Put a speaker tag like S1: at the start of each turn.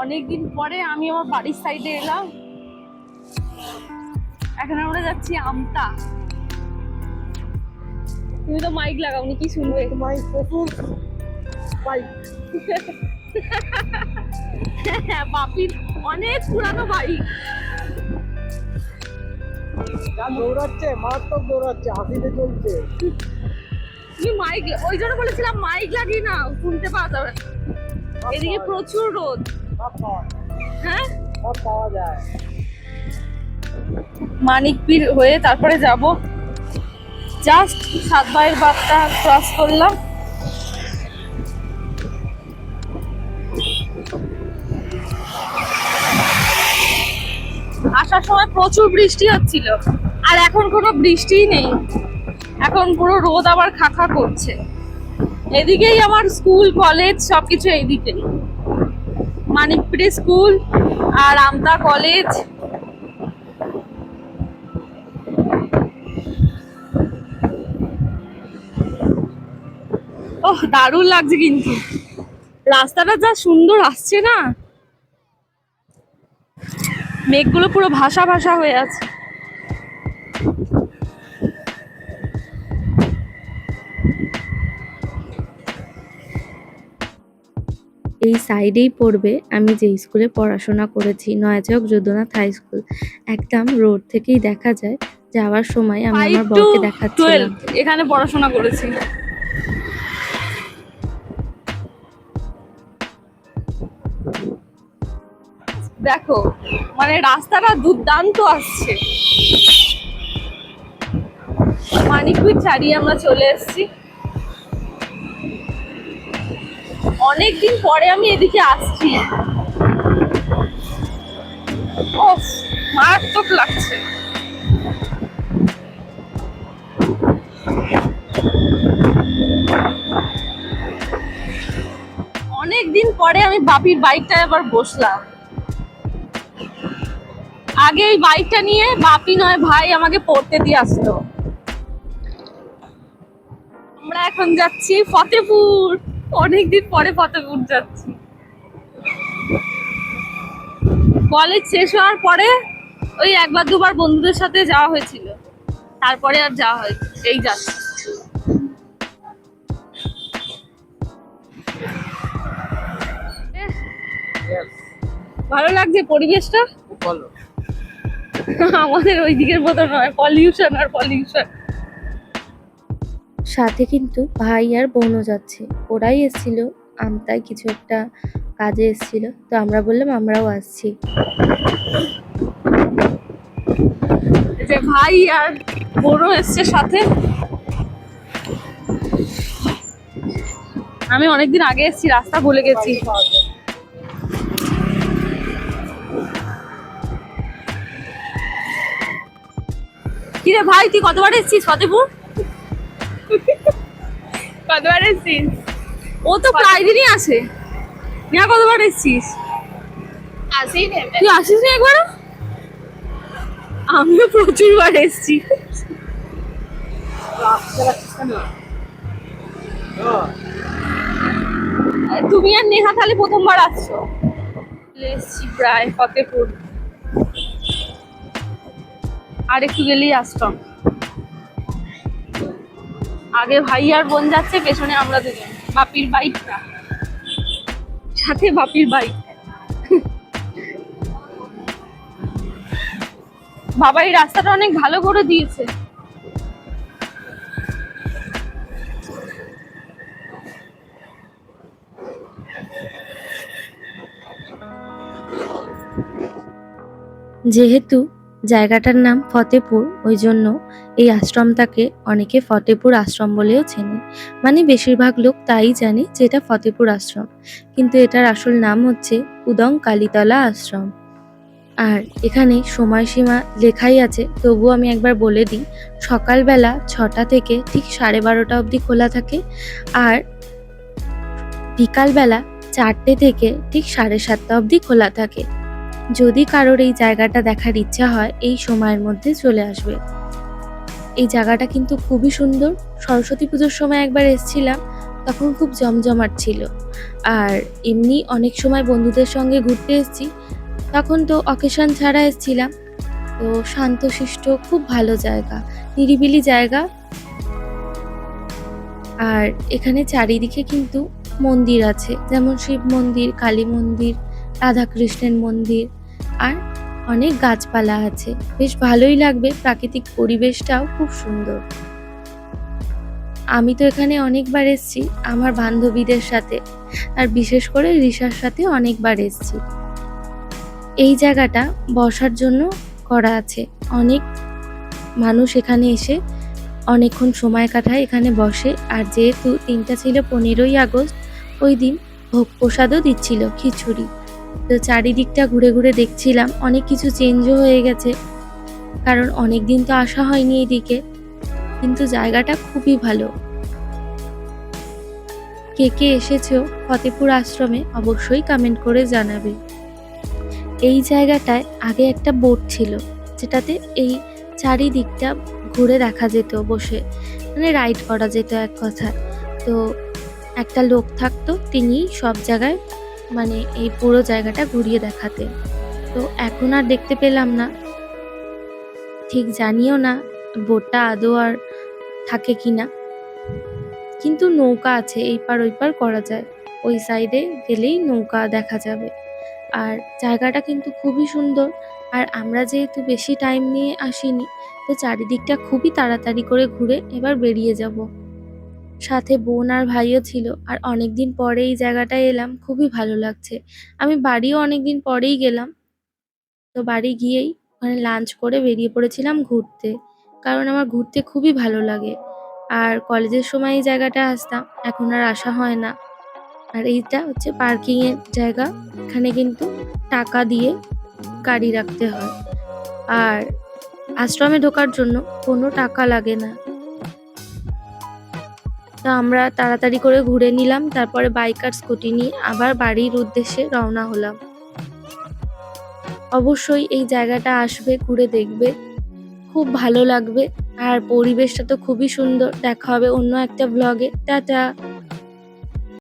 S1: অনেকদিন পরে আমি আমার বাড়ির সাইডে এলাম। এখন আমরা যাচ্ছি আমতা। তুমি তো মাইক লাগাওনি, কি শুনবে? বাপির অনেক পুরানো বাইক।
S2: দৌড়াচ্ছে, মারাত্মক দৌড়াচ্ছে, হাসিতে চলছে।
S1: তুমি মাইক, ওই জন্য বলেছিলাম মাইক লাগিয়ে না, শুনতে পাওয়া যাবে। এদিকে প্রচুর রোদ। হ্যাঁ,
S2: সব পাওয়া যায়।
S1: মানিকপীর হয়ে তারপরে যাব। জাস্ট 7 মাইল বাদটা ক্রস করলাম। আসার সময় প্রচুর বৃষ্টি হচ্ছিল, আর এখন কোনো বৃষ্টিই নেই। এখন পুরো রোদ আবার খাখা করছে। এদিকেই আমার স্কুল কলেজ সবকিছু এইদিকেই, মানিকপীরে স্কুল আর আমতা কলেজ। ওহ, দারুণ লাগছে কিন্তু রাস্তাটা যা সুন্দর আসছে না, মেঘগুলো পুরো ভাসা ভাসা হয়ে আছে।
S3: এই সাইডেই পড়বে আমি যে স্কুলে পড়াশোনা করেছি, নয়াচক যদুনাথ হাই স্কুল। একদম রোড থেকেই দেখা যায়। যাওয়ার সময় আমি
S1: 5
S3: আমার
S1: to
S3: বরকে দেখাচ্ছিলাম।
S1: 12 এখানে পড়াশোনা করেছি। দেখো, মানে রাস্তাটা দুর্দান্ত আসছে। মানিকপীর ছাড়িয়ে আমরা চলে এসেছি। অনেকদিন পরে আমি এদিকে আসছি। ওফ, মারাত্মক লাগছে। অনেকদিন পরে আমি বাপির বাইকটায় আবার বসলাম। আগে এই বাইকটা নিয়ে বাপি নয় ভাই আমাকে পড়তে দিয়ে আসতো। আমরা এখন যাচ্ছি ফতেপুর। অনেকদিন পরে ফতেপুর যাচ্ছি। কলেজ শেষ হওয়ার পরে ওই একবার দুবার বন্ধুদের সাথে যাওয়া হয়েছিল, তারপরে আর যাওয়া হয়নি। এই যাচ্ছি। ভালো লাগছে পরিবেশটা।
S2: বলো।
S1: আমাদের ওই দিকের মতো নয়, পলিউশন আর পলিউশন।
S3: সাথে কিন্তু ভাই আর বোনও যাচ্ছে। ওরাই এসেছিল আমতায় কিছু একটা কাজে এসেছিল, তো আমরা বললাম আমরাও আসছি।
S1: যে ভাই আর বোনও এসছে সাথে। আমি অনেকদিন আগে এসেছি, রাস্তা ভুলে গেছি। কিরে ভাই, তুই কতবার এসেছিস ফতেপুর? কতবার এসেছিস? ও তো প্রায় দিনই আসে। তুই কতবার এসেছিস? তুই আসিস না একবার? আমিও প্রচুরবার এসেছি। তুমি আর নেহা তাহলে প্রথমবার আসছো। এসেছি প্রায় ফতেপুর, আর একটু গেলেই আসতাম। আগে ভাই আর বোন যাচ্ছে, পেছনে আমরা দুজন। বাপির বাইকটা সাথে, বাপির বাইক। বাবা এই রাস্তাটা অনেক ভালো করে দিয়েছে।
S3: যেহেতু জায়গাটার নাম ফতেপুর, ওই জন্য এই আশ্রমটাকে অনেকে ফতেপুর আশ্রম বলেও চেনে। মানে বেশিরভাগ লোক তাই জানে যে এটা ফতেপুর আশ্রম, কিন্তু এটার আসল নাম হচ্ছে উদং কালীতলা আশ্রম। আর এখানে সময়সীমা লেখাই আছে, তবুও আমি একবার বলে দিই। সকালবেলা 6টা থেকে ঠিক 12:30 অবধি খোলা থাকে, আর বিকালবেলা 4টে থেকে ঠিক 7:30 অবধি খোলা থাকে। যদি কারোর এই জায়গাটা দেখার ইচ্ছা হয়, এই সময়ের মধ্যে চলে আসবে। এই জায়গাটা কিন্তু খুবই সুন্দর। সরস্বতী পুজোর সময় একবার এসেছিলাম, তখন খুব জমজমাট ছিল। আর এমনি অনেক সময় বন্ধুদের সঙ্গে ঘুরতে এসেছি, তখন তো অকেশন ছাড়া এসেছিলাম। তো শান্তশিষ্ট খুব ভালো জায়গা, নিরিবিলি জায়গা। আর এখানে চারিদিকে কিন্তু মন্দির আছে, যেমন শিব মন্দির, কালী মন্দির, রাধাকৃষ্ণের মন্দির, আর অনেক গাছপালা আছে। বেশ ভালোই লাগবে, প্রাকৃতিক পরিবেশটাও খুব সুন্দর। আমি তো এখানে অনেকবার এসেছি আমার বান্ধবীদের সাথে, আর বিশেষ করে রিশার সাথে অনেকবার এসেছি। এই জায়গাটা বসার জন্য করা আছে। অনেক মানুষ এখানে এসে অনেকক্ষণ সময় কাটায়, এখানে বসে। আর যেহেতু দিনটা ছিল 15ই আগস্ট, ওই দিন ভোগ প্রসাদও দিচ্ছিল, খিচুড়ি। তো চারিদিকটা ঘুরে ঘুরে দেখছিলাম, অনেক কিছু চেঞ্জও হয়ে গেছে, কারণ অনেক দিন তো আসা হয়নি এইদিকে। কিন্তু জায়গাটা খুবই ভালো। কে কে এসেছো ফতেপুর আশ্রমে অবশ্যই কমেন্ট করে জানাবে। এই জায়গাটায় আগে একটা বোট ছিল, যেটাতে এই চারিদিকটা ঘুরে দেখা যেত বসে, মানে রাইড করা যেত এক কথায়। তো একটা লোক থাকতো, তিনি সব জায়গায় মানে এই পুরো জায়গাটা ঘুরিয়ে দেখাতেন। তো এখন আর দেখতে পেলাম না, ঠিক জানিও না বোটটা আদৌ আর থাকে কিনা। কিন্তু নৌকা আছে, এই পার ওই পার করা যায়, ওই সাইডে গেলেই নৌকা দেখা যাবে। আর জায়গাটা কিন্তু খুবই সুন্দর। আর আমরা যেহেতু বেশি টাইম নিয়ে আসিনি, তো চারিদিকটা খুবই তাড়াতাড়ি করে ঘুরে এবার বেরিয়ে যাব। সাথে বোন আর ভাইও ছিল। আর অনেকদিন পরে এই জায়গাটায় এলাম, খুবই ভালো লাগছে। আমি বাড়িও অনেকদিন পরেই গেলাম। তো বাড়ি গিয়েই ওখানে লাঞ্চ করে বেরিয়ে পড়েছিলাম ঘুরতে, কারণ আমার ঘুরতে খুবই ভালো লাগে। আর কলেজের সময় এই জায়গাটা আসতাম, এখন আর আসা হয় না। আর এইটা হচ্ছে পার্কিং এর জায়গা, এখানে কিন্তু টাকা দিয়ে গাড়ি রাখতে হয়। আর আশ্রমে ঢোকার জন্য কোনো টাকা লাগে না। তো আমরা তাড়াতাড়ি করে ঘুরে নিলাম, তারপরে বাইক আর স্কুটি নিয়ে আবার বাড়ির উদ্দেশ্যে রওনা হলাম। অবশ্যই এই জায়গাটা আসবে, ঘুরে দেখবে, খুব ভালো লাগবে। আর পরিবেশটা তো খুবই সুন্দর। দেখা হবে অন্য একটা ব্লগে। টাটা।